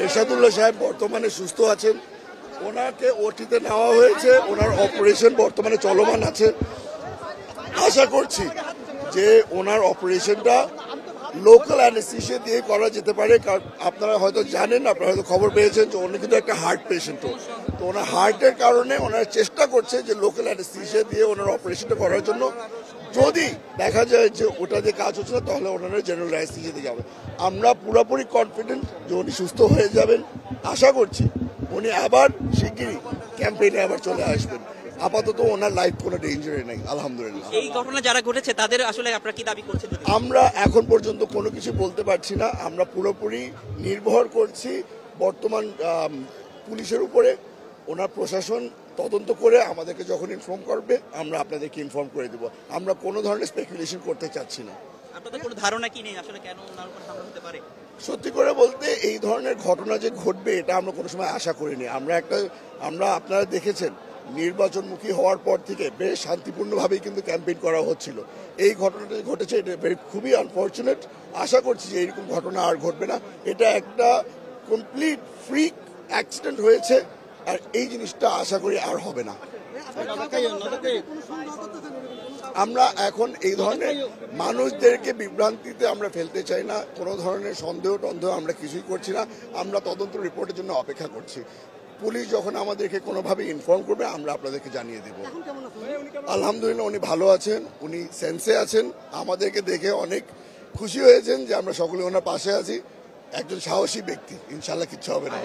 এরশাদুল্লাহ সাহেব বর্তমানে সুস্থ আছেন, ওনাকে ওটিতে নেওয়া হয়েছে, ওনার অপারেশন বর্তমানে চলমান আছে। আশা করছি যে ওনার অপারেশনটা লোকাল অ্যানেস্থেশিয়া দিয়ে করা যেতে পারে, কারণ আপনারা হয়তো জানেন, আপনারা হয়তো খবর পেয়েছেন যে উনি কিন্তু একটা হার্ট পেশেন্টও, তো ওনার হার্টের কারণে ওনারা চেষ্টা করছে যে লোকাল অ্যানেস্থেশিয়া দিয়ে ওনার অপারেশনটা করার জন্য। যদি দেখা যায় যে ওটা দিয়ে কাজ হচ্ছে না, তাহলে ওনারা জেনারেল অ্যানেস্থেশিয়াতে যাবে। আমরা পুরোপুরি কনফিডেন্ট যে উনি সুস্থ হয়ে যাবেন। আশা করছি উনি আবার শিগগিরই ক্যাম্পেইনে আবার চলে আসবেন। আপাতত ওনার লাইফ কোনো ডেঞ্জারে নেই, আলহামদুলিল্লাহ। এই ঘটনা যারা ঘটেছে তাদের আসলে আপনারা কি দাবি করছেন? আমরা এখন পর্যন্ত কোনো কিছু বলতে পারছি না। আমরা পুরোপুরি নির্ভর করছি বর্তমান পুলিশের উপরে। ওনার প্রশাসন তদন্ত করে আমাদেরকে যখন ইনফর্ম করবে আমরা আপনাদেরকে ইনফর্ম করে দেব। আমরা কোনো ধরনের স্পেকুলেশন করতে চাচ্ছি না। আপনাদের কোনো ধারণা কি নেই আসলে কেন ওনার উপর হামলা হতে পারে? সত্যি করে বলতে এই ধরনের ঘটনা যে ঘটবে এটা আমরা কোনো সময় আশা করিনি। আমরা আপনারা দেখেছেন নির্বাচনমুখী হওয়ার পর থেকে বেশ শান্তিপূর্ণভাবেই কিন্তু ক্যাম্পেইন করা হচ্ছিল। এই ঘটনাটা ঘটেছে, এটা খুবই আনফর্চুনেট। আশা করছি যে এরকম ঘটনা আর ঘটবে না। এটা একটা কমপ্লিট ফ্রিক অ্যাক্সিডেন্ট হয়েছে, আর এই জিনিসটা আশা করি আর হবে না। আমরা এখন এই ধরনের মানুষদেরকে বিভ্রান্তিতে আমরা ফেলতে চাই না। কোনো ধরনের সন্দেহ আমরা কিছুই করছি না। আমরা তদন্ত রিপোর্টের জন্য অপেক্ষা করছি। পুলিশ যখন আমাদেরকে কোনোভাবে ইনফর্ম করবে আমরা আপনাদেরকে জানিয়ে দেব। আলহামদুলিল্লাহ উনি ভালো আছেন, উনি সেন্সে আছেন। আমাদেরকে দেখে অনেক খুশি হয়েছেন যে আমরা সকলে ওনার পাশে আছি। একজন সাহসী ব্যক্তি, ইনশাল্লাহ কিচ্ছু হবে না।